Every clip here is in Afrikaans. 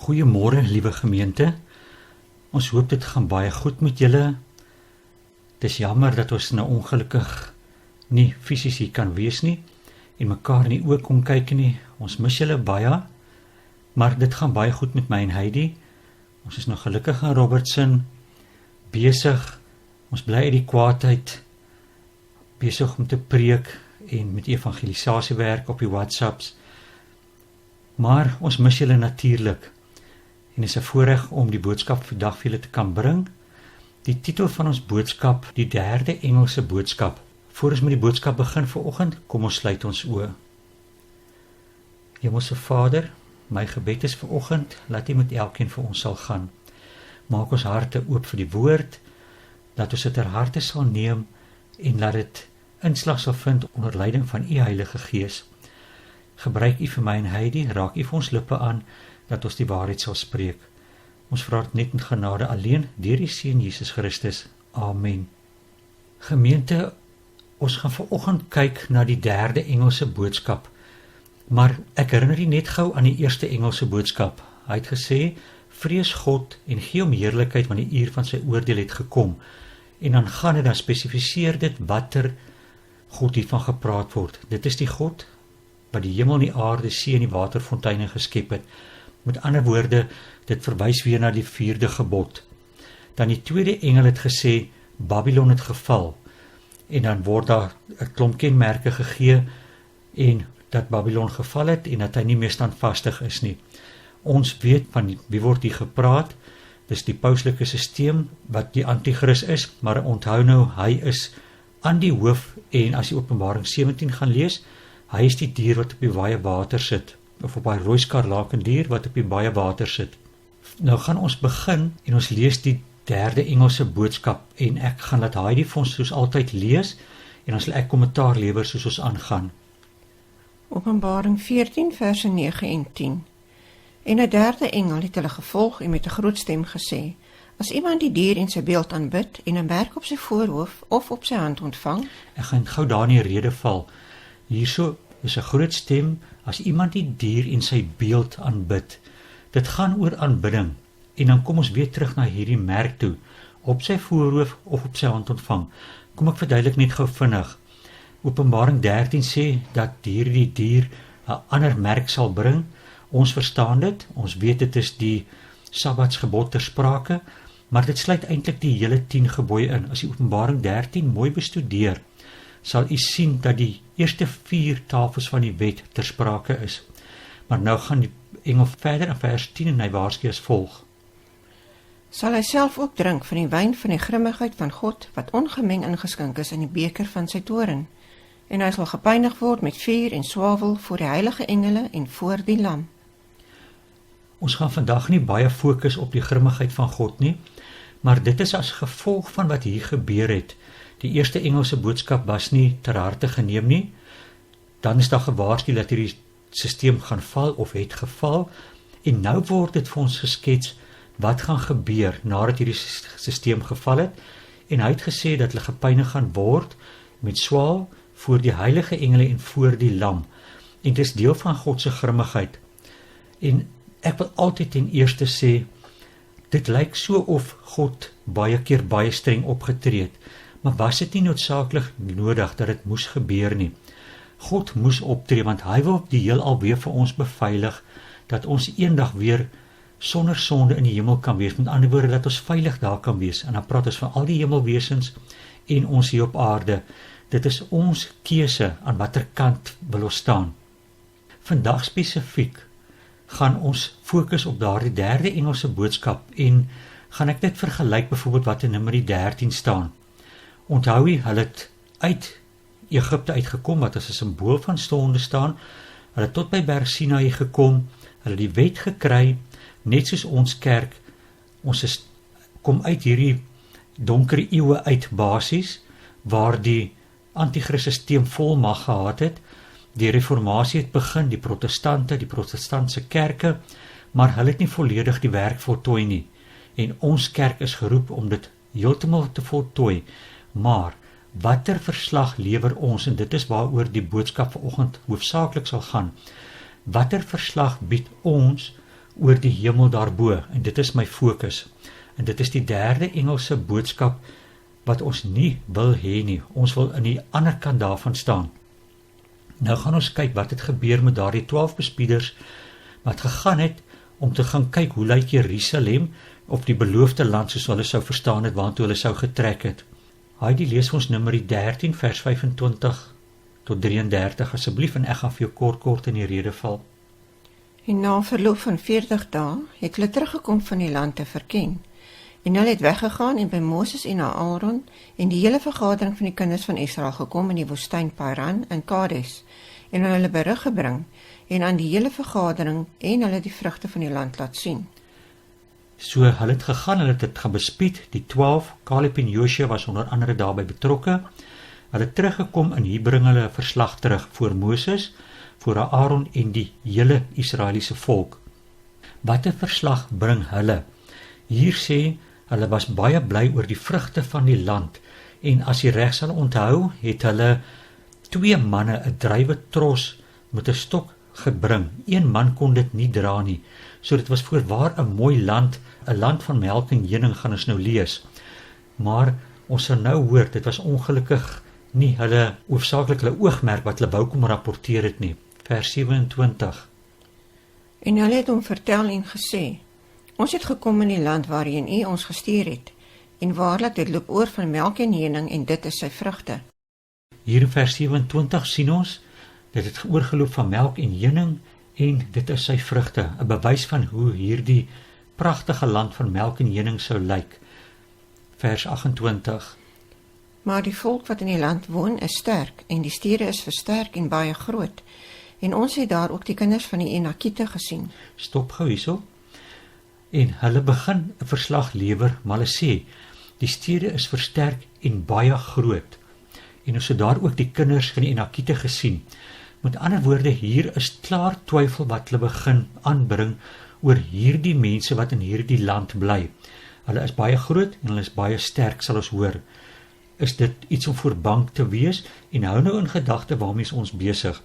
Goeiemôre, liewe gemeente. Ons hoop dit gaan baie goed met julle. Dis jammer dat ons nou ongelukkig nie fisies hier kan wees nie en mekaar nie ook kon kyk nie. Ons mis julle baie, maar dit gaan baie goed met my en Heidi. Ons is nog gelukkig in Robertson, besig. Ons bly uit die kwaadheid, besig om te preek en met evangelisasiewerk op die WhatsApps. Maar ons mis julle natuurlik. En is 'n voorreg om die boodskap vandag vir julle te kan bring. Die titel van ons boodskap, die 3de Engelse boodskap. Voor ons met die boodskap begin vanoggend, kom ons sluit ons oë. Hemelse Vader, my gebed is vanoggend, laat U met elkeen vir ons sal gaan. Maak ons harte oop vir die woord, dat ons dit ter harte sal neem en laat dit inslag sal vind onder leiding van U Heilige Gees. Gebruik U vir my en Heidi, raak U vir ons lippe aan, dat ons die waarheid sal spreek. Ons vra dit net in genade alleen, deur die Seun Jesus Christus. Amen. Gemeente, ons gaan vanoggend kyk na die 3de Engelse boodskap. Maar ek herinner U net gou aan die 1ste Engelse boodskap. Hy het gesê, vrees God en gee hom heerlikheid, want die uur van sy oordeel het gekom. En dan gaan dit, dan spesifiseer dit watter God hiervan gepraat word. Dit is die God wat die hemel en die aarde, see en die waterfonteine geskep het. Met ander woorde, dit verwys weer na die 4de gebod. Dan die 2de engel het gesê, Babylon het geval. En dan word daar 'n klomp kenmerke gegee en dat Babylon geval het en dat hy nie meer standvastig is nie. Ons weet van wie word hier gepraat. Dis die pauslike sisteem wat die antichrist is, maar onthou nou, hy is aan die hoof en as jy Openbaring 17 gaan lees, hy is die dier wat op die baie water sit, of op die rooi skarlaken dier wat op die baie water sit. Nou gaan ons begin en ons lees die 3de Engelse boodskap en ek gaan laat Heidi vir ons soos altyd lees en dan sal ek kommentaar lewer soos ons aangaan. Openbaring 14 verse 9 en 10. En 'n 3de engel het hulle gevolg en met 'n groot stem gesê, as iemand die dier en sy beeld aanbid en 'n merk op sy voorhoof of op sy hand ontvang. Ek gaan gou daar in die rede val. Hierso is 'n groot stem, as iemand die dier en sy beeld aanbid. Dit gaan oor aanbidding. En dan kom ons weer terug na hierdie merk toe, op sy voorhoof of op sy hand ontvang. Kom ek verduidelik net gou vinnig. Openbaring 13 sê dat hierdie dier 'n ander merk sal bring. Ons verstaan dit, ons weet dit is die Sabbatsgebod ter sprake, maar dit sluit eintlik die hele 10 gebooie in. As jy Openbaring 13 mooi bestudeer, sal u sien dat die eerste 4 tafels van die wet ter sprake is. Maar nou gaan die engel verder in vers 10 en hy waarsku as volg. Sal hy self ook drink van die wyn van die grimmigheid van God, wat ongemeng ingeskink is in die beker van sy toorn, en hy sal gepynig word met vuur en swavel voor die heilige engele en voor die lam. Ons gaan vandag nie baie fokus op die grimmigheid van God nie, maar dit is as gevolg van wat hier gebeur het. Die eerste Engelse boodskap was nie ter harte geneem nie, dan is daar gewaarsku dat hierdie sisteem gaan val of het geval, en nou word dit vir ons geskets wat gaan gebeur nadat hierdie sisteem geval het, en hy het gesê dat hulle gepynig gaan word met swaal voor die heilige engele en voor die lam, en dit is deel van God se grimmigheid. En ek wil altyd ten eerste sê, dit lyk so of God baie keer baie streng opgetree het, maar was dit nie noodsaaklik nodig dat dit moes gebeur nie. God moes optree, want hy wil die heelal weer vir ons beveilig, dat ons eendag weer sonder sonde in die hemel kan wees, met ander woorde dat ons veilig daar kan wees, en dan praat ons van al die hemelwesens en ons hier op aarde. Dit is ons keuse aan watter kant wil ons staan. Vandag spesifiek gaan ons fokus op daardie 3de Engelse boodskap en gaan ek dit vergelyk byvoorbeeld wat in Numeri 13 staan. Onthou jy, hulle het uit Egipte uitgekom, wat as 'n simbool van sonde staan, hulle het tot by Berg Sinaï gekom, hulle die wet gekry, net soos ons kerk, ons kom uit hierdie donkere eeue uit basies, waar die antichrist sisteem vol mag gehad het. Die reformatie het begin, die protestante, die protestantse kerke, maar hulle het nie volledig die werk voltooi nie. En ons kerk is geroep om dit heeltemal te voltooi. Maar watter verslag lewer ons, en dit is waaroor die boodskap vanoggend hoofsaaklik sal gaan, watter verslag bied ons oor die hemel daarbo, en dit is my fokus. En dit is die derde Engelse boodskap wat ons nie wil hê nie. Ons wil in die ander kant daarvan staan. Nou gaan ons kyk wat het gebeur met daardie 12 bespieders wat gegaan het om te gaan kyk hoe lyk Jerusalem op die beloofde land soos hulle sou verstaan het waartoe hulle sou getrek het. Heidi lees ons Numeri 13 vers 25 tot 33 asseblief, en ek gaan vir jou kort in die rede val. En na verloop van 40 dae het hulle teruggekom van die land te verken. En hulle het weggegaan en by Moses en Aaron en die hele vergadering van die kinders van Israel gekom in die woestyn Paran in Kades, en hulle berig gebring en aan die hele vergadering en hulle die vrugte van die land laat sien. So hulle het gegaan, hulle het dit gaan bespied, die 12, Caleb en Joshua was onder andere daarbij betrokke. Hulle het teruggekom en hier bring hulle 'n verslag terug voor Moses, voor Aaron en die hele Israeliese volk. Wat 'n verslag bring hulle? Hier sê, hulle was baie bly oor die vrugte van die land, en as jy reg sal onthou, het hulle 2 manne 'n druiwetros met 'n stok gebring. Een man kon dit nie dra nie. So dit was voorwaar 'n mooi land, 'n land van melk en honing gaan ons nou lees. Maar ons sal nou hoor, dit was ongelukkig nie hulle hoofsaaklik hulle oogmerk wat hulle wou kom rapporteer het nie. Vers 27. En hulle het hom vertel en gesê, ons het gekom in die land waarheen u ons gestuur het, en waarlik dit loop oor van melk en honing en dit is sy vrugte. Hier in vers 27 sien ons, dit het oorgeloop van melk en honing en dit is sy vrugte, 'n bewys van hoe hierdie pragtige land van melk en honing sou lyk. Vers 28. Maar die volk wat in die land woon is sterk, en die stede is versterk en baie groot, en ons het daar ook die kinders van die Enakiete gesien. Stop gou hierso. En hulle begin 'n verslag lewer, maar hulle sê, die stede is versterk en baie groot. En ons het daar ook die kinders van die Enakiete gesien. Met ander woorde, hier is klaar twyfel wat hulle begin aanbring oor hierdie mense wat in hierdie land bly. Hulle is baie groot en hulle is baie sterk, sal ons hoor. Is dit iets om voor bang te wees? En hou nou in gedagte waarmee is ons besig.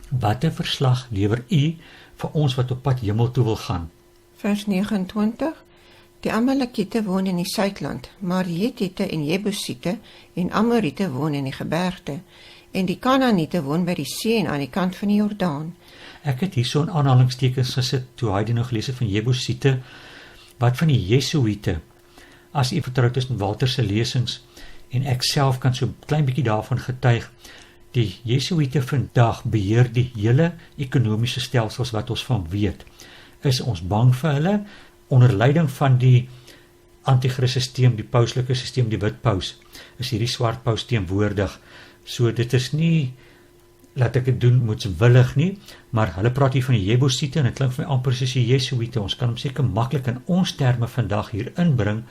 Wat 'n verslag lewer u vir ons wat op pad hemel toe wil gaan? Vers 29. Die Amalekiete woon in die suidland, maar die Hetiete en Jebusiete en Amoriete woon in die gebergte, en die Kanaaniete woon by die see en aan die kant van die Jordaan. Ek het hierso in aanhalingstekens gesit toe hy nog gelees het van Jebusiete, wat van die Jesuïte. As u vertroud is met Walter se lesings, en ek self kan so 'n klein bietjie daarvan getuig, die Jesuïte vandag beheer die hele ekonomiese stelsels wat ons van weet. Is ons bang vir hulle, onder leiding van die anti-Christus sisteem, die pauslike sisteem, die wit paus, is hierdie swart paus teenwoordig. So dit is nie, laat ek dit doen moetswillig nie, maar hulle praat hier van die Jebusiete, en het klink vir my amper soos die Jesuïte. Ons kan hom seker maklik in ons terme vandag hier inbring,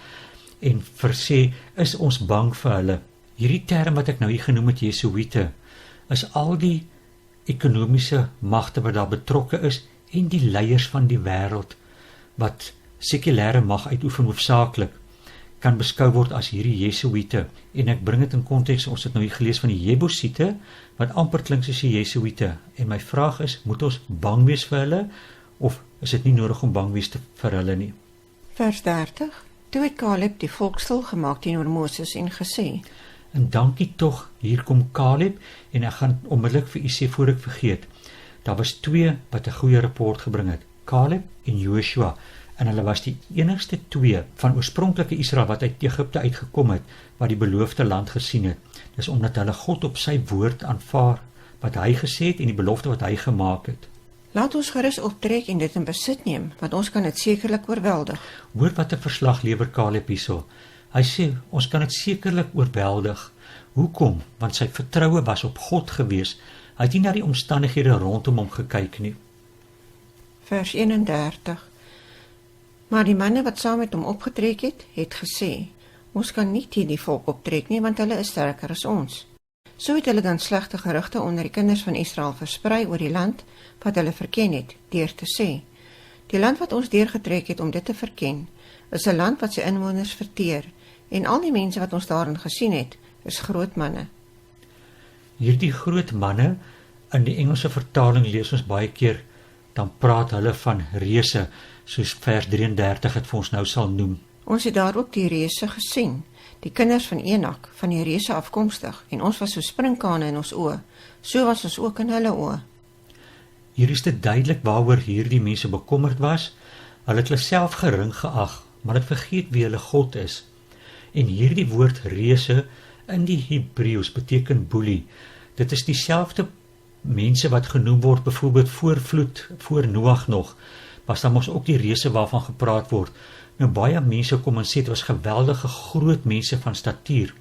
en versê, is ons bang vir hulle. Hierdie term wat ek nou hier genoem het, Jesuïte, is al die ekonomiese magte wat daar betrokke is, en die leiers van die wêreld, wat sekulêre mag uitoefen hoofsaaklik, kan beskou word as hierdie Jesuïte. En ek bring dit in konteks, ons het nou hier gelees van die Jebusiete, wat amper klink soos die Jesuïte. En my vraag is, moet ons bang wees vir hulle, of is dit nie nodig om bang wees vir hulle nie? Vers 30. Toe het Caleb die volk stil gemaak teenoor Moses en gesê, en dankie tog, hier kom Caleb, en ek gaan onmiddellik vir u sê voor ek vergeet, daar was 2 wat 'n goeie rapport gebring het, Caleb en Joshua, en hulle was die enigste 2 van oorspronklike Israel wat uit Egipte uitgekom het, wat die beloofde land gesien het. Dis omdat hulle God op sy woord aanvaar, wat hy gesê het en die belofte wat hy gemaak het. laat ons gerus optrek en dit in besit neem, want ons kan dit sekerlik oorweldig. Hoor wat 'n verslag lewer Caleb hierso. Hy sê, ons kan dit sekerlik oorweldig. Hoekom? Want sy vertroue was op God gewees. Hy het nie na die omstandighede rondom hom gekyk nie. Vers 31. Maar die manne wat saam met hom opgetrek het gesê, ons kan nie teen die volk optrek nie, want hulle is sterker as ons. So het hulle dan slegte gerugte onder die kinders van Israel versprei oor die land wat hulle verken het, deur te sê, die land wat ons deurgetrek het om dit te verken, is 'n land wat sy inwoners verteer, en al die mense wat ons daarin gesien het, is groot manne. Hierdie groot manne, in die Engelse vertaling lees ons baie keer dan praat hulle van reëse, soos vers 33 het vir ons nou sal noem. Ons het daar ook die reëse gesien, die kinders van Enak, van die reëse afkomstig, en ons was so sprinkane in ons oë, so was ons ook in hulle oë. Hier is dit duidelik waaroor hierdie mense bekommerd was. Hulle het hulle self gering geag, maar het vergeet wie hulle God is. En hierdie woord reëse in die Hebreëus beteken boelie. Dit is dieselfde mense wat genoem word, byvoorbeeld voor vloed, voor Noag nog, was daar mos ook die reëse waarvan gepraat word. Nou baie mense kom en sê, het was geweldige groot mense van statuur.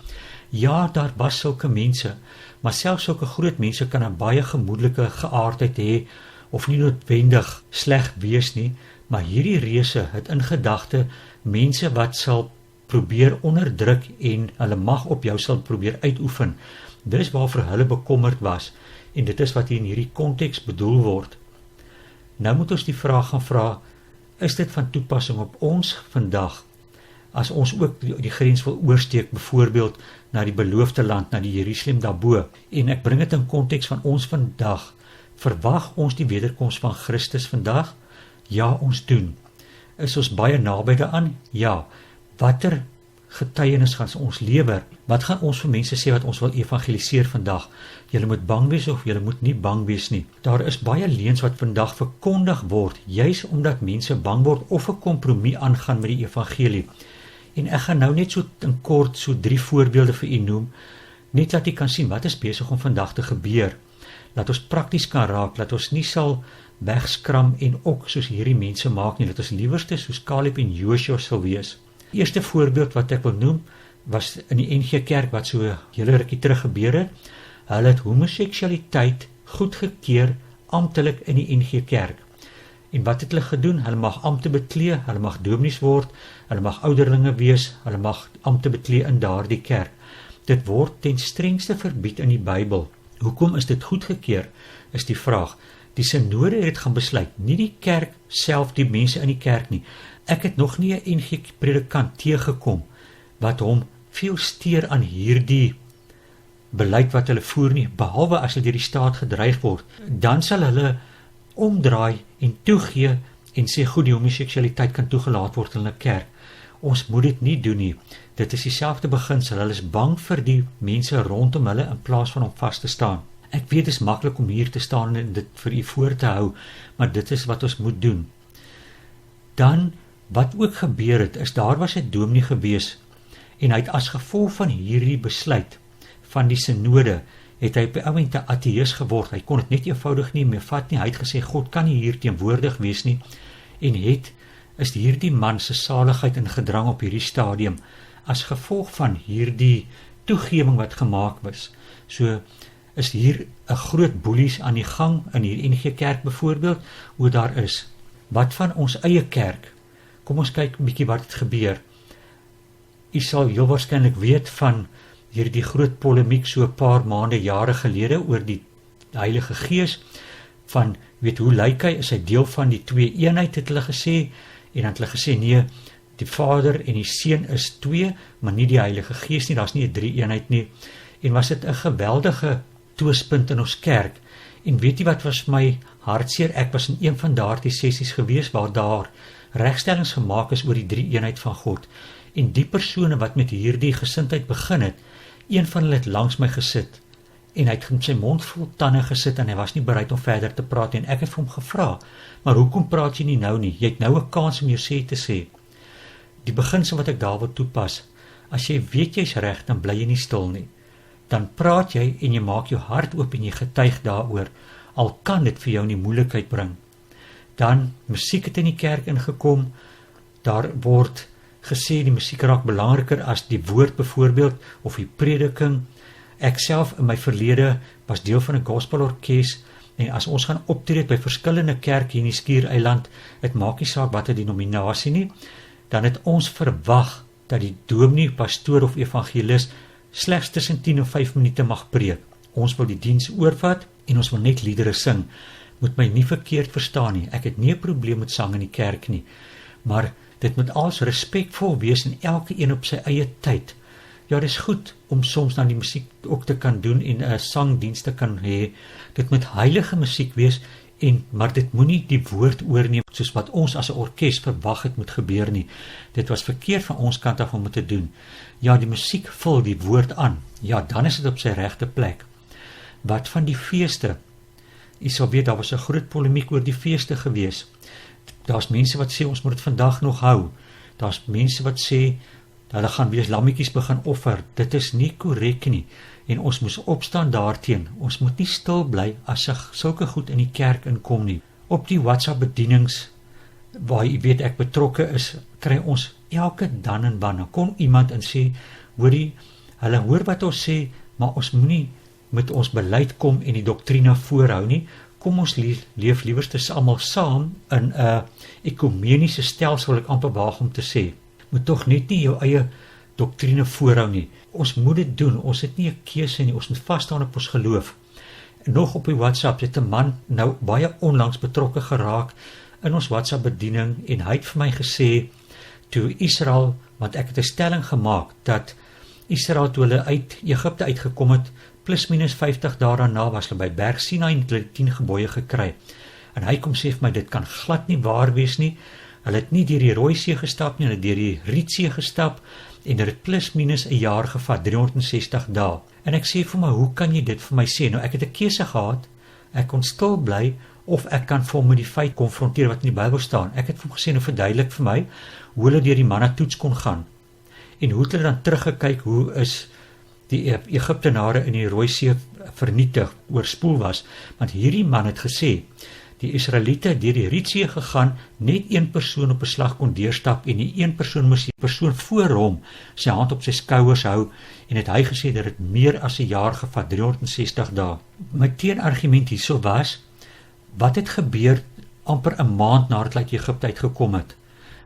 Ja, daar was sulke mense, maar selfs sulke groot mense kan 'n baie gemoedelike geaardheid hê, of nie noodwendig sleg wees nie, maar hierdie reëse het in gedagte mense wat sal probeer onderdruk en hulle mag op jou sal probeer uitoefen. Dis waarvoor hulle bekommerd was, en dit is wat hier in hierdie konteks bedoel word. Nou moet ons die vraag gaan vra, is dit van toepassing op ons vandag, as ons ook die grens wil oorsteek, byvoorbeeld na die beloofde land, na die Jerusalem daarbo, en ek bring dit in konteks van ons vandag, verwag ons die wederkoms van Christus vandag? Ja, ons doen. Is ons baie naby daaraan? Ja. Watter getuienis gaan ons lewer? Wat gaan ons vir mense sê wat ons wil evangeliseer vandag? Julle moet bang wees of julle moet nie bang wees nie. Daar is baie leuns wat vandag verkondig word, juis omdat mense bang word of 'n kompromie aangaan met die evangelie. En ek gaan nou net so in kort so 3 voorbeelde vir u noem, net dat u kan sien wat is besig om vandag te gebeur. Laat ons prakties kan raak, laat ons nie sal wegskram en ook soos hierdie mense maak nie, dat ons liewerste soos Caleb en Joshua sal wees. Die eerste voorbeeld wat ek wil noem, was in die NG Kerk wat so 'n hele rukkie terug gebeur het. Hulle het homoseksualiteit goedgekeur amptelik in die NG Kerk. En wat het hulle gedoen? Hulle mag ampte beklee, hulle mag dominees word, hulle mag ouderlinge wees, hulle mag ampte beklee in daardie kerk. Dit word ten strengste verbied in die Bybel. Hoekom is dit goedgekeur? Is die vraag. Die sinode het gaan besluit, nie die kerk self, die mense in die kerk nie. Ek het nog nie 'n NG predikant teëgekom wat hom veel steur aan hierdie beleid wat hulle voer nie, behalwe as hulle deur die staat gedreig word. Dan sal hulle omdraai en toegee en sê goed, die homoseksualiteit kan toegelaat word in 'n kerk. Ons moet dit nie doen nie. Dit is dieselfde beginsel. Hulle is bang vir die mense rondom hulle in plaas van om vas te staan. Ek weet dit is maklik om hier te staan en dit vir u voor te hou, maar dit is wat ons moet doen. Dan, wat ook gebeur het, is daar was 'n dominee gewees, en hy het as gevolg van hierdie besluit van die sinode, het hy op die oomblik 'n ateïs geword. Hy kon dit net eenvoudig nie meer vat nie. Hy het gesê, God kan nie hier teenwoordig wees nie, en is hierdie man se saligheid in gedrang op hierdie stadium, as gevolg van hierdie toegewing wat gemaak was. So, is hier 'n groot boelies aan die gang in die NG Kerk byvoorbeeld, hoe daar is. Wat van ons eie kerk? Kom ons kyk 'n bietjie wat het gebeur. U sal heel waarskynlik weet van hierdie groot polemiek so 'n paar maande, jare gelede oor die Heilige Gees, van weet hoe lyk hy, is hy deel van die 2 eenheid, het hulle gesê, en dan het hulle gesê nee, die Vader en die Seun is 2, maar nie die Heilige Gees nie, daar's nie 'n 3 eenheid nie. En was dit 'n geweldige twispunt in ons kerk. En weet jy wat was my hartseer? Ek was in een van daardie sessies gewees waar daar regstellings gemaak is oor die 3 eenheid van God. En die persone wat met hierdie gesindheid begin het, een van hulle het langs my gesit en hy het met sy mond vol tande gesit en hy was nie bereid om verder te praat en ek het vir hom gevra, maar hoekom praat jy nie nou nie? Jy het nou 'n kans om jou sê te sê. Die beginsel wat ek daar wil toepas, as jy weet jy's reg, dan bly jy nie stil nie. Dan praat jy en jy maak jou hart oop en jy getuig daaroor, al kan dit vir jou in die moeilikheid bring. Dan, musiek het in die kerk ingekom, daar word gesê die musiek raak belangriker as die woord byvoorbeeld, of die prediking. Ek self in my verlede was deel van 'n gospelorkes, en as ons gaan optree by verskillende kerke hier in die Skiereiland, dit maak nie saak wat 'n denominasie nie, dan het ons verwag dat die dominee, pastoor of evangelis slegs tussen 10 en 5 minute mag preek. Ons wil die diens oorvat en ons wil net liedere sing. Moet my nie verkeerd verstaan nie. Ek het nie 'n probleem met sang in die kerk nie, maar dit moet als respekvol wees en elke een op sy eie tyd. Ja, dit is goed om soms dan die musiek ook te kan doen en 'n sangdiens te kan hê. Dit moet heilige musiek wees Maar dit moenie die woord oorneem soos wat ons as 'n orkes verwag het moet gebeur nie. Dit was verkeerd van ons kant af om dit te doen. Ja, die musiek vul die woord aan. Ja, dan is dit op sy regte plek. Wat van die feeste? Jy sal weet, daar was 'n groot polemiek oor die feeste gewees. Daar's mense wat sê ons moet dit vandag nog hou. Daar's mense wat sê hulle gaan weer lammetjies begin offer. Dit is nie korrek nie. En ons moes opstaan daarteen. Ons moet nie stil bly as sulke goed in die kerk inkom nie. Op die WhatsApp bedienings waar jy weet ek betrokke is, kry ons elke dan en wan. Kom iemand en sê, hoorie, hulle hoor wat ons sê, maar ons moenie met ons beleid kom en die doktrine voorhou nie. Kom ons leef liewerste almal saam in 'n ekumeniese stelsel, wil ek amper waag om te sê. Moet tog net nie jou eie doktrine voorhou nie. Ons moet dit doen, ons het nie 'n keuse nie, ons moet vasstaan op ons geloof. En nog op die WhatsApp het 'n man nou baie onlangs betrokke geraak in ons WhatsApp bediening en hy het vir my gesê, toe Israel, want ek het 'n stelling gemaak, dat Israel toe hulle uit Egipte uitgekom het, plus minus 50 dae daarna was hulle by Berg Sinai en hulle 10 gebooie gekry. En hy kom sê vir my, dit kan glad nie waar wees nie. Hulle het nie deur die Rooi See gestap nie, hulle het deur die Rietsee gestap en dit het plus minus 'n jaar gevat, 360 dae. En ek sê vir my, hoe kan jy dit vir my sê? Nou ek het 'n keuse gehad. Ek kon stil bly of ek kan vir hom met die feit konfronteer wat in die Bybel staan. Ek het vir hom gesê, nou verduidelik vir my hoe hulle deur die manna-toets kon gaan. En hoe het hulle dan teruggekyk, hoe is die Egiptenare in die Rooi See vernietig, oorspoel was, want hierdie man het gesê, die Israeliete deur die Rietsee gegaan, net een persoon op 'n slag kon deurstap en die een persoon moes die persoon voor hom sy hand op sy skouers hou en het hy gesê dat dit meer as 'n jaar gevat, 360 dae. My teenargument hierso was, wat het gebeur amper 'n maand nadat hulle uit Egipte uitgekom het?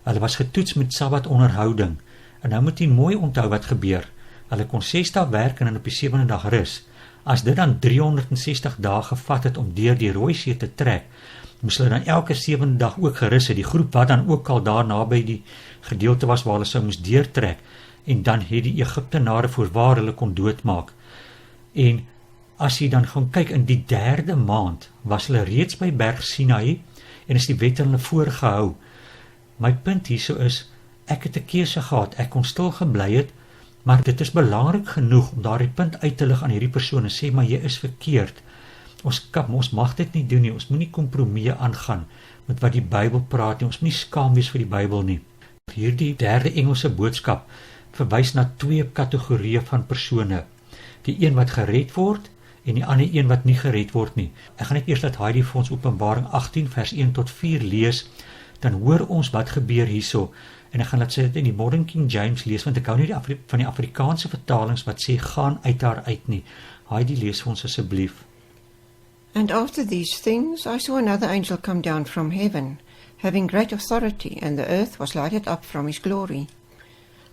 Hulle was getoets met Sabbat onderhouding en nou moet jy mooi onthou wat gebeur. Hulle kon 6 dae werk en dan op die 7de dag rus. As dit dan 360 dae gevat het om deur die Rooi See te trek, moes hulle dan elke 7de dag ook gerus het, die groep wat dan ook al daar naby die gedeelte was waar hulle sou moes deurtrek, en dan het die Egiptenare voorwaar hulle kon doodmaak. En as jy dan gaan kyk, in die 3de maand was hulle reeds by Berg Sinai en is die wet aan hulle voorgehou. My punt hierso is, ek het 'n keuse gehad, ek kon stil gebly het, maar dit is belangrik genoeg om daardie punt uit te lig aan hierdie persoon en sê, maar jy is verkeerd. Ons mag dit nie doen nie, ons moenie kompromieë aangaan met wat die Bybel praat nie, ons moenie skaam wees vir die Bybel nie. Hierdie 3de Engelse boodskap verwys na 2 kategorieë van persone. Die een wat gered word en die ander een wat nie gered word nie. Ek gaan net eers laat Heidi vir ons Openbaring 18 vers 1 tot 4 lees, dan hoor ons wat gebeur hierso. En ek gaan laat sy dit in die Modern King James lees, want ek hou nie van die Afrikaanse vertalings wat sê, gaan uit haar uit nie. Heidi, lees vir ons asseblief. And after these things I saw another angel come down from heaven, having great authority, and the earth was lighted up from his glory.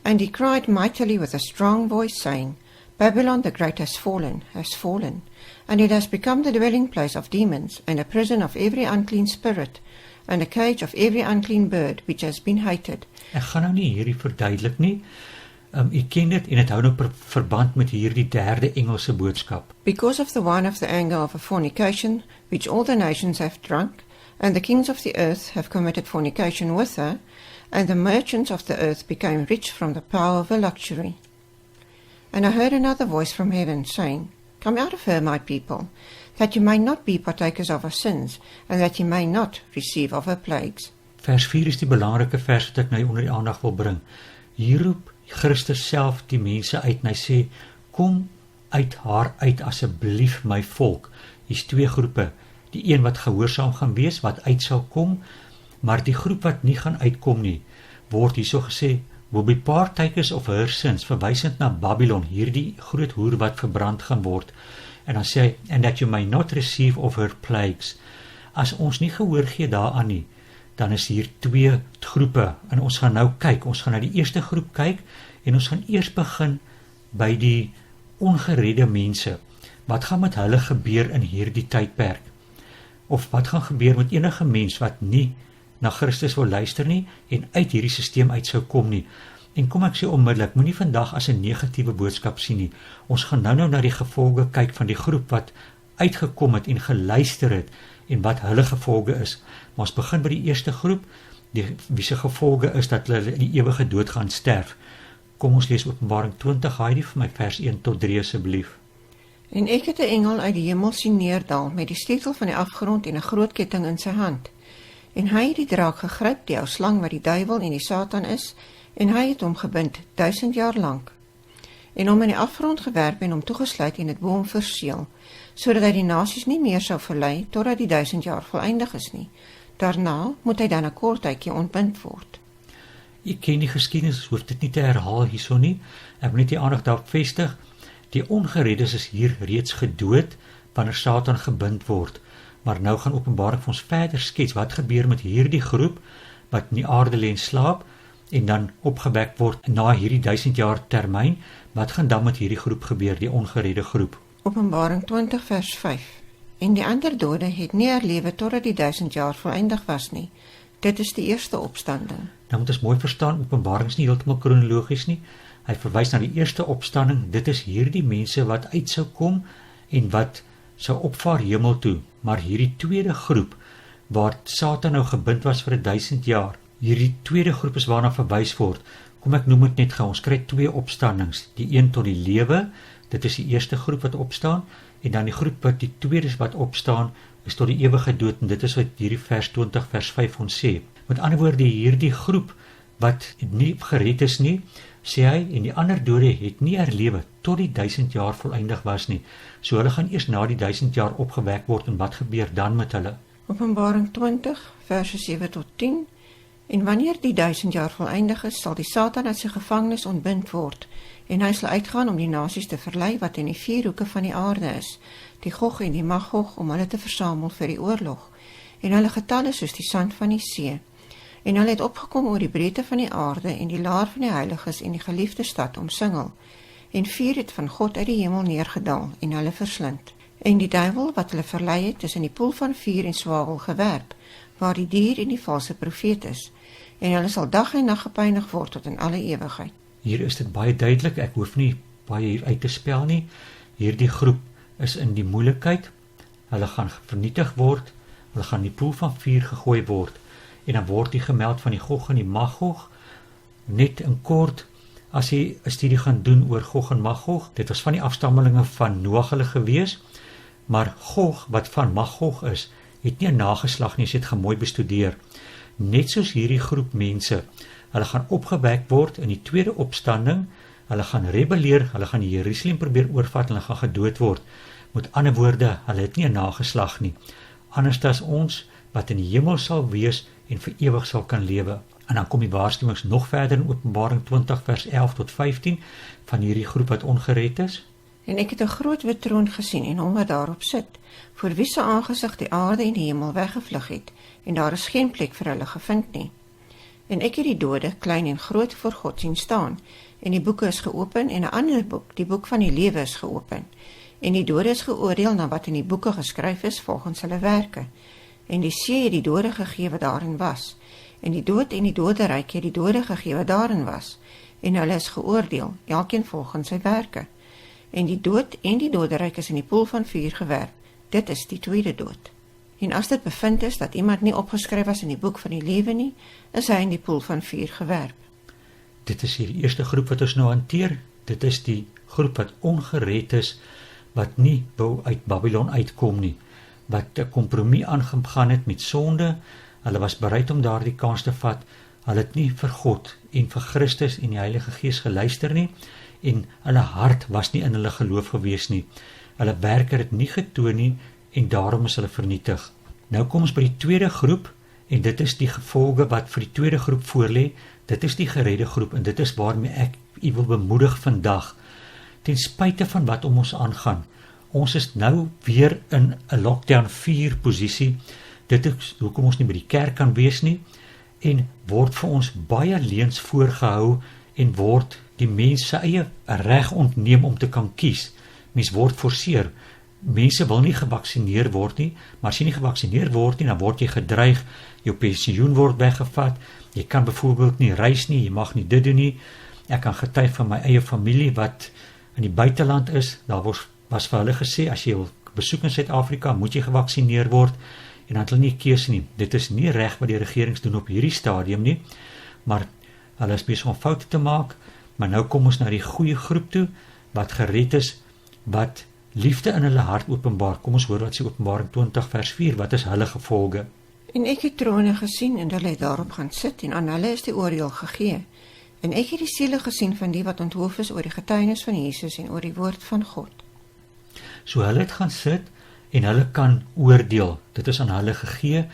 And he cried mightily with a strong voice, saying, Babylon the great has fallen, and it has become the dwelling place of demons, and a prison of every unclean spirit, and a cage of every unclean bird which has been hated. Ek gaan nou nie hierdie verduidelik nie. Jy ken dit en het hou nou verband met hierdie 3de Engelse boodskap. Because of the wine of the anger of a fornication, which all the nations have drunk, and the kings of the earth have committed fornication with her, and the merchants of the earth became rich from the power of her luxury. And I heard another voice from heaven, saying, Come out of her, my people, that you may not be partakers of her sins, and that you may not receive of her plagues. Vers 4 is die belangrike vers wat ek nou onder die aandag wil bring. Hier roep Christus self die mense uit en hy sê, kom uit haar uit asseblief my volk. Hier's 2 groepe, die een wat gehoorsaam gaan wees, wat uit sal kom, maar die groep wat nie gaan uitkom nie, word hierso gesê, will be partakers of her sins, verwysend na Babylon, hierdie groot hoer wat verbrand gaan word. En dan sê hy, and that you may not receive of her plagues. As ons nie gehoor gee daaraan nie, dan is hier 2 groepe, en ons gaan nou kyk, ons gaan na die eerste groep kyk, en ons gaan eers begin by die ongeredde mense. Wat gaan met hulle gebeur in hierdie tydperk? Of wat gaan gebeur met enige mens wat nie na Christus wil luister nie, en uit hierdie sisteem uit sou kom nie? En kom ek sê onmiddellik, moenie vandag as 'n negatiewe boodskap sien nie. Ons gaan nou na die gevolge kyk van die groep wat uitgekom het en geluister het en wat hulle gevolge is. Maar ons begin by die eerste groep, wie se gevolge is dat hulle in die ewige dood gaan sterf. Kom ons lees Openbaring 20, Heidi, vir my vers 1 tot 3 asseblief. En ek het 'n engel uit die hemel sien neerdal met die sleutel van die afgrond en 'n groot ketting in sy hand. En hy het die draak gegryp, die ou slang wat die duiwel en die Satan is, en hy het hom gebind 1000 jaar lank. En hom in die afgrond gewerp en hom toegesluit en het bo hom verseël, sodat hy die nasies nie meer sou verlei totdat die 1000 jaar volëindig is nie. Daarna moet hy dan 'n kort tydjie ontbind word. Ek ken die geskiedenis, hoef dit nie te herhaal hierso nie. Ek wil net die aandag daarop vestig. Die ongereddes is hier reeds gedood wanneer Satan gebind word. Maar nou gaan Openbaring vir ons verder skets wat gebeur met hierdie groep wat in die aarde lê en slaap en dan opgewek word na hierdie 1000 jaar termyn. Wat gaan dan met hierdie groep gebeur, die ongeredde groep? Openbaring 20 vers 5. En die ander dode het nie herlewe totdat die 1000 jaar volëindig was nie. Dit is die eerste opstanding. Nou moet ons mooi verstaan, Openbaring is nie heeltemal kronologies nie. Hy verwys na die eerste opstanding. Dit is hierdie mense wat uit sou kom en wat sou opvaar hemel toe. Maar hierdie tweede groep waar Satan nou gebind was vir 1000 jaar. Hierdie tweede groep is waarna verwys word. Kom ek noem dit net gou. Ons kry 2 opstandings. Die een tot die lewe, dit is die eerste groep wat opstaan, en dan die groep wat die tweede wat opstaan is tot die ewige dood, en dit is wat hierdie vers 20 vers 5 ons sê. Met ander woorde, hierdie groep wat nie gered is nie, sê hy, en die ander dode het nie herlewe tot die 1000 jaar volëindig was nie. So hulle gaan eers na die 1000 jaar opgewek word, en wat gebeur dan met hulle? Openbaring 20 verse 7 tot 10. En wanneer die 1000 jaar volëindig is, sal die Satan uit sy gevangenis ontbind word, en hy sal uitgaan om die nasies te verlei wat in die 4 hoeke van die aarde is, die Gog en die Magog, om hulle te versamel vir die oorlog, en hulle getal is soos die sand van die see. En hulle het opgekom oor die breedte van die aarde, en die laar van die heiliges en die geliefde stad omsingel, en vuur het van God uit die hemel neergedaal, en hulle verslind. En die duiwel wat hulle verlei het, is in die poel van vuur en swavel gewerp, waar die dier en die valse profeet is, en hulle sal dag en nag gepynig word tot in alle ewigheid. Hier is dit baie duidelik, ek hoef nie baie hier uit te spel nie. Hierdie groep is in die moeilikheid, hulle gaan vernietig word, hulle gaan in die poel van vuur gegooi word, en dan word die gemeld van die Gog en die Magog. Net in kort, as jy 'n studie gaan doen oor Gog en Magog, dit was van die afstammelinge van Noag hulle gewees, maar Gog, wat van Magog is, het nie 'n nageslag nie, as jy dit mooi bestudeer. Net soos hierdie groep mense, hulle gaan opgewek word in die tweede opstanding, hulle gaan rebelleer, hulle gaan Jerusalem probeer oorvat, hulle gaan gedood word. Met ander woorde, hulle het nie 'n nageslag nie. Anders as ons, wat in die hemel sal wees en vir ewig sal kan lewe. En dan kom die waarskuwings nog verder in Openbaring 20 vers 11 tot 15 van hierdie groep wat ongered is. En ek het 'n groot wit troon gesien en hom wat daarop sit, voor wie se aangesig die aarde en die hemel weggevlug het, en daar is geen plek vir hulle gevind nie. En ek het die dode, klein en groot, voor God sien staan, en die boeke is geopen, en 'n ander boek, die boek van die lewe, is geopen. En die dode is geoordeel na wat in die boeke geskryf is volgens hulle werke. En die see het die dode gegee wat daarin was, en die dood en die doderyk het die dode gegee wat daarin was, en hulle is geoordeel, elkeen volgens sy werke. En die dood en die doderyk is in die poel van vuur gewerp. Dit is die tweede dood. En as dit bevind is dat iemand nie opgeskryf was in die boek van die lewe nie, is hy in die poel van vuur gewerp. Dit is hier die eerste groep wat ons nou hanteer. Dit is die groep wat ongered is, wat nie wou uit Babylon uitkom nie, wat 'n kompromie aangegaan het met sonde. Hulle was bereid om daardie kans te vat. Hulle het nie vir God en vir Christus en die Heilige Gees geluister nie, en hulle hart was nie in hulle geloof gewees nie. Hulle werke het nie getoon nie, en daarom is hulle vernietig. Nou kom ons by die tweede groep, en dit is die gevolge wat vir die tweede groep voorlê. Dit is die geredde groep, en dit is waarmee ek u wil bemoedig vandag. Ten spyte van wat om ons aangaan, ons is nou weer in 'n lockdown 4 posisie. Dit is hoekom ons nie by die kerk kan wees nie, en word vir ons baie leuns voorgehou, en word die mens se eie reg ontneem om te kan kies. Mens word forceer. Mense wil nie gevaksineer word nie, maar as jy nie gevaksineer word nie, dan word jy gedreig, jou pensioen word weggevat, jy kan byvoorbeeld nie reis nie, jy mag nie dit doen nie. Ek kan getuig van my eie familie wat in die buiteland is, daar was vir hulle gesê, as jy wil besoek in Suid-Afrika, moet jy gevaksineer word, en dan het hulle nie keuse nie. Dit is nie reg wat die regerings doen op hierdie stadium nie, maar hulle is besig om foute te maak, maar nou kom ons na die goeie groep toe, wat gered is, wat liefde in hulle hart openbaar. Kom ons hoor wat sê Openbaring 20 vers 4, wat is hulle gevolge? En ek het trone gesien en hulle het daarop gaan sit en aan hulle is die oordeel gegee. En ek het die siele gesien van die wat onthoof is oor die getuienis van Jesus en oor die woord van God. So hulle het gaan sit en hulle kan oordeel. Dit is aan hulle gegee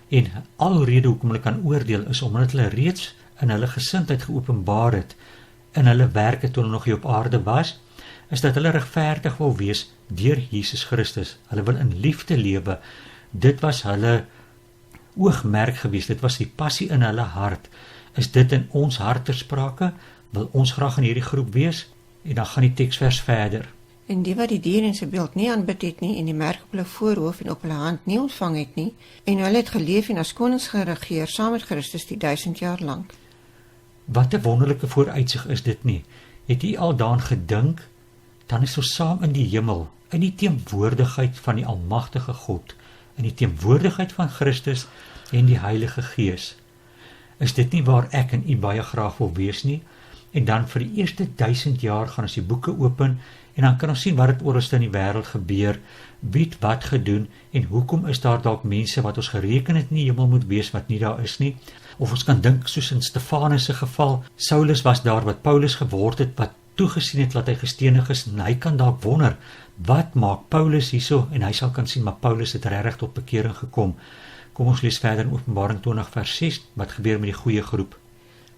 en alrede hoekom hulle kan oordeel is omdat hulle reeds in hulle gesindheid geopenbaar het in hulle werke toe hulle nog hier op aarde was, is dat hulle regverdig wil wees deur Jesus Christus. Hulle wil in liefde lewe. Dit was hulle oogmerk gewees, dit was die passie in hulle hart. Is dit in ons hart ter sprake? Wil ons graag in hierdie groep wees? En dan gaan die teksvers verder. En die wat die dier in sy beeld nie aanbid het nie en die merk op hulle voorhoof en op hulle hand nie ontvang het nie, en hulle het geleef en as konings geregeer saam met Christus die 1000 jaar lank. Wat 'n wonderlike vooruitsig is dit nie? Het u al daaraan gedink? Dan is ons saam in die hemel, in die teenwoordigheid van die almagtige God, in die teenwoordigheid van Christus en die Heilige Gees. Is dit nie waar ek en u baie graag wil wees nie? En dan vir die eerste 1000 jaar gaan ons die boeke open en dan kan ons sien wat het oral in die wêreld gebeur, wie het wat gedoen en hoekom is daar dalk mense wat ons gereken het in die hemel moet wees wat nie daar is nie. Of ons kan dink soos in Stefanus se geval, Saulus was daar wat Paulus geword het, wat toegesien het dat hy gestenig is en hy kan dalk wonder, wat maak Paulus hierso en hy sal kan sien, maar Paulus het regtig tot bekering gekom. Kom ons lees verder in Openbaring 20 vers 6, wat gebeur met die goeie groep.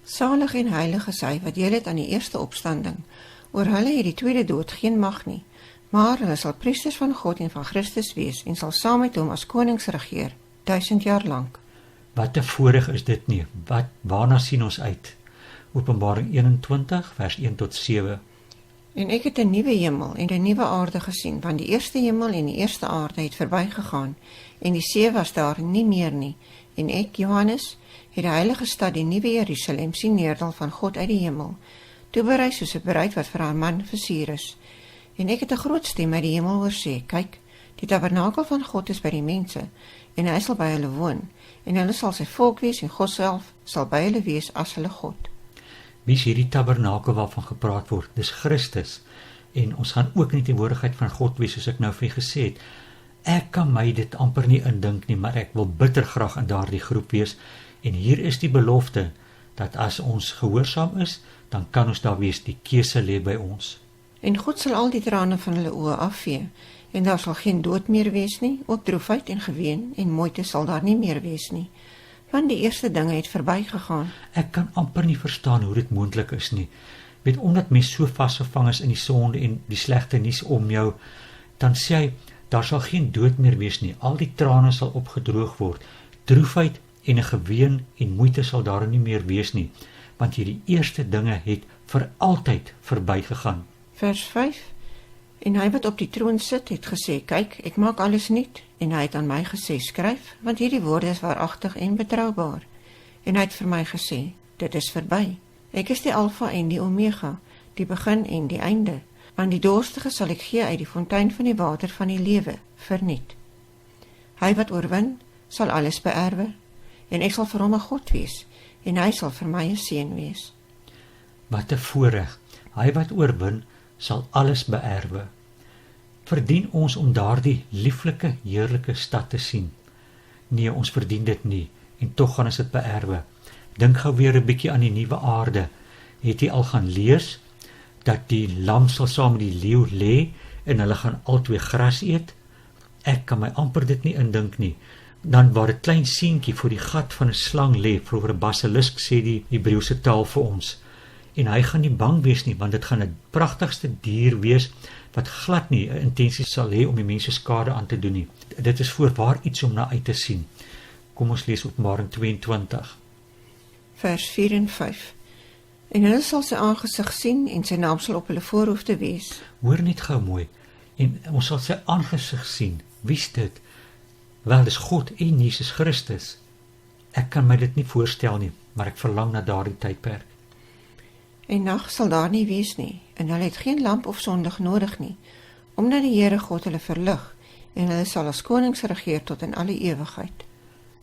Salig en heilig is hy wat deel het aan die eerste opstanding. Oor hulle het die tweede dood geen mag nie, maar hulle sal priesters van God en van Christus wees en sal saam met hom as konings regeer, 1000 jaar lank. Wat 'n voorreg is dit nie, waarna sien ons uit? Openbaring 21 vers 1 tot 7. En ek het 'n nuwe hemel en 'n nuwe aarde gesien, want die eerste hemel en die eerste aarde het verbygegaan, en die see was daar nie meer nie. En ek, Johannes, het die heilige stad, die nuwe Jerusalem, sien neerdal van God uit die hemel, toeberei soos 'n bruid wat vir haar man versier is. En ek het 'n groot stem uit die hemel hoor sê, kyk, die tabernakel van God is by die mense, en hy sal by hulle woon, en hulle sal sy volk wees, en God self sal by hulle wees as hulle God. Wie is hierdie tabernakel waarvan gepraat word? Dis Christus. En ons gaan ook in die teenwoordigheid van God wees, soos ek nou vir u gesê het. Ek kan my dit amper nie indink nie, maar ek wil bitter graag in daardie groep wees. En hier is die belofte, dat as ons gehoorsaam is, dan kan ons daar wees, die keuse lê by ons. En God sal al die trane van hulle oë afvee, en daar sal geen dood meer wees nie, ook droefheid en geween en moeite sal daar nie meer wees nie, want die eerste dinge het verbygegaan. Ek kan amper nie verstaan hoe dit moontlik is nie. Weet, omdat mens so vasgevang is in die sonde en die slegte nuus om jou, dan sê hy, daar sal geen dood meer wees nie, al die trane sal opgedroog word, droefheid en 'n geween en moeite sal daar nie meer wees nie, want hierdie eerste dinge het vir altyd verbygegaan. Vers 5. En hy wat op die troon sit, het gesê, kyk, ek maak alles nuut, en hy het aan my gesê, skryf, want hierdie woorde is waaragtig en betroubaar. En hy het vir my gesê, dit is verby. Ek is die Alfa en die Omega, die begin en die einde. Aan die dorstige sal ek gee uit die fontein van die water van die lewe, verniet. Hy wat oorwin, sal alles beerwe, en ek sal vir hom 'n God wees, en hy sal vir my 'n seun wees. Wat 'n voorreg, hy wat oorwin, sal alles beerwe. Verdien ons om daardie lieflike, heerlike stad te sien? Nee, ons verdien dit nie, en tog gaan ons dit beerwe. Dink gou weer 'n bietjie aan die nuwe aarde. Het jy al gaan lees, dat die lam sal saam met die leeu lê, en hulle gaan albei gras eet? Ek kan my amper dit nie indink nie. Dan waar 'n klein seentjie voor die gat van 'n slang lê, vir 'n basilisk sê die Hebreëse taal vir ons. En hy gaan nie bang wees nie, want dit gaan 'n pragtigste dier wees, wat glad nie 'n intensie sal hê om die mense skade aan te doen nie. Dit is voorwaar iets om na uit te sien. Kom ons lees Openbaring 22. Vers 4 en 5. En hulle sal sy aangesig sien, en sy naam sal op hulle voorhoofde wees. Hoor net gou mooi, en ons sal sy aangesig sien. Wie is dit? Wel, dis God en Jesus Christus. Ek kan my dit nie voorstel nie, maar ek verlang na daardie tydperk. En nag sal daar nie wees nie, en hulle het geen lamp of sondig nodig nie, omdat die Here God hulle verlig, en hulle sal as konings regeer tot in alle ewigheid.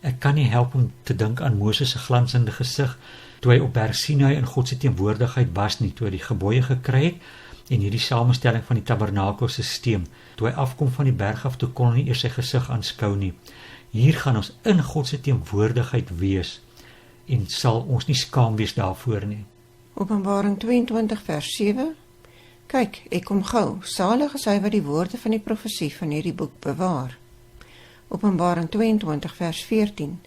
Ek kan nie help om te dink aan Moses se glansende gesig toe hy op Berg Sinai in God se teenwoordigheid was nie, toe hy die gebooie gekry het en hierdie samestelling van die tabernakelsistema. Toe hy afkom van die berg af, toe kon hy nie eers sy gesig aanskou nie. Hier gaan ons in God se teenwoordigheid wees en sal ons nie skaam wees daarvoor nie. Openbaring 22 vers 7. Kyk, ek kom gou, salig is hy wat die woorde van die profesie van hierdie boek bewaar. Openbaring 22 vers 14.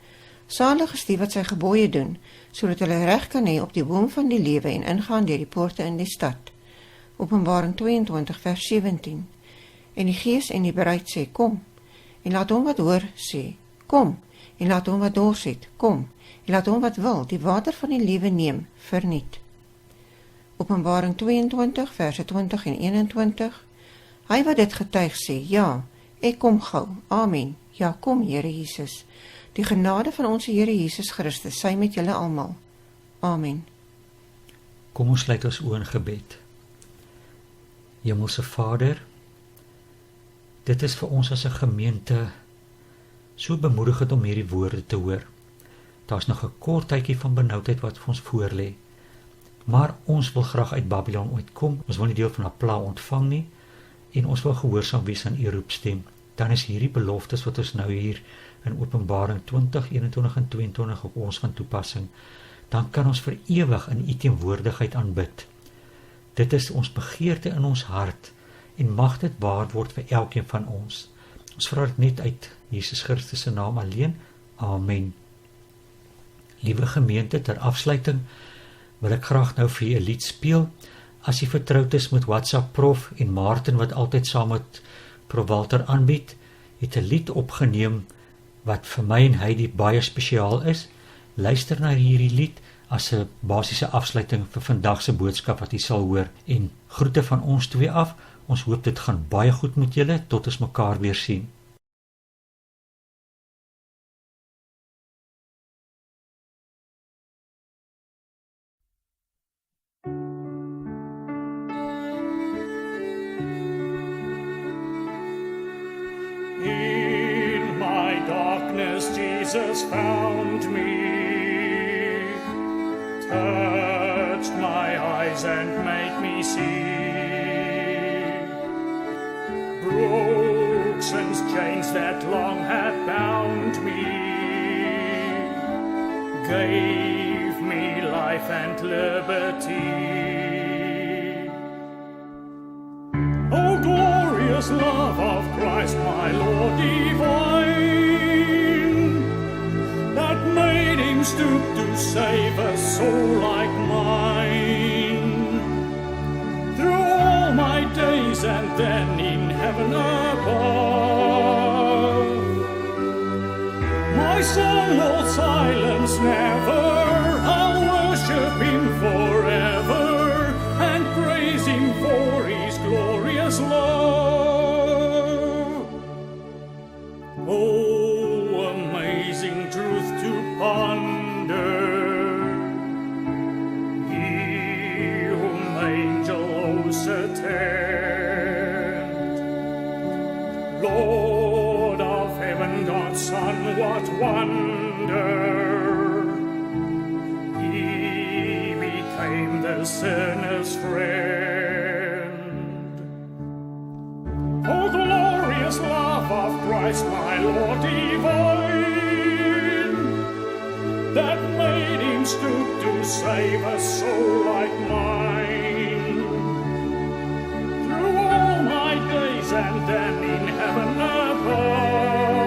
Salig is die wat sy gebooie doen, sodat hulle reg kan hê op die boom van die lewe en ingaan deur die poorte in die stad. Openbaring 22 vers 17. En die Gees en die bruid sê, kom, en laat hom wat hoor sê, kom, en laat hom wat dors het, kom, en laat hom wat wil die water van die lewe neem, verniet. Openbaring 22 verse 20 en 21. Hy wat dit getuig sê, ja, ek kom gou, amen, ja kom Here Jesus. Die genade van ons Here Jesus Christus sy met julle almal. Amen. Kom ons sluit ons oë in gebed. Hemelse Vader, dit is vir ons as 'n gemeente so bemoedigend om hierdie woorde te hoor. Daar's nog 'n kort tydjie van benoudheid wat vir ons voorlê. Maar ons wil graag uit Babylon uitkom. Ons wil nie deel van 'n pla ontvang nie en ons wil gehoorsaam wees aan u roepstem. Dan is hierdie beloftes wat ons nou hier in Openbaring 20, 21 en 22 op ons van toepassing. Dan kan ons vir ewig in u teenwoordigheid aanbid. Dit is ons begeerte in ons hart en mag dit waar word vir elkeen van ons. Ons vra dit net uit Jesus Christus se naam alleen. Amen. Liewe gemeente, ter afsluiting wil ek graag nou vir julle 'n lied speel. As jy vertroud is met WhatsApp Prof en Martin wat altyd saam met Prof Walter aanbied, het 'n lied opgeneem wat vir my en Heidi baie spesiaal is. Luister na hierdie lied as 'n basiese afsluiting vir vandag se boodskap wat jy sal hoor. En groete van ons twee af. Ons hoop dit gaan baie goed met julle tot ons mekaar weer sien. In my darkness Jesus found me, touched my eyes and made me see, broke sin's chains that long had bound me, gave me life and liberty. O glorious love of Christ, my Lord divine, that made him stoop to save a soul like mine. Through all my days and then in heaven above, my song will silence never. I'll worship him forever and praise him for his glorious love. Oh, amazing truth to ponder, he whom angel hosts attend. Lord of heaven, God's Son, what wonder, he became the sinner's friend. Oh, glorious love of Christ, my Lord divine, that made him stoop to save a soul like mine. Through all my days and then in heaven above,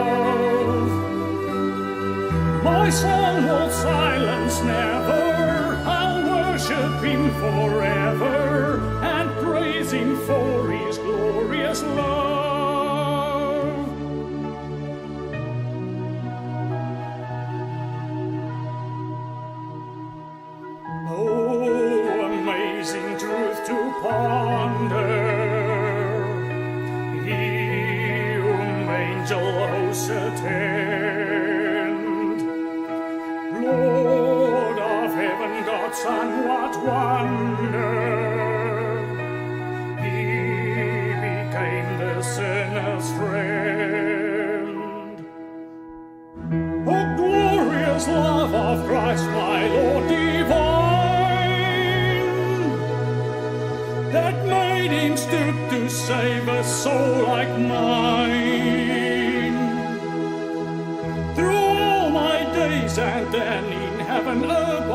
my song will silence never. I'll worship him forever and praise him for his glorious love. Oh, amazing truth to ponder, he whom angel hosts attend. Lord of heaven, God's Son, what wonder, he became the sinner's friend. of Christ my Lord divine, that made him stoop to save a soul like mine. Through all my days and then in heaven above,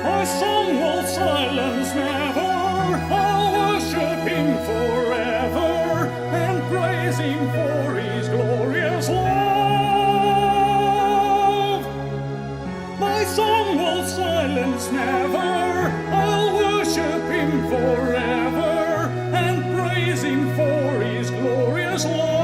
my song will silence never, I'll worship him forever and praise him for his glorious love. My song will silence never, I'll worship him forever and praise him for his glorious love.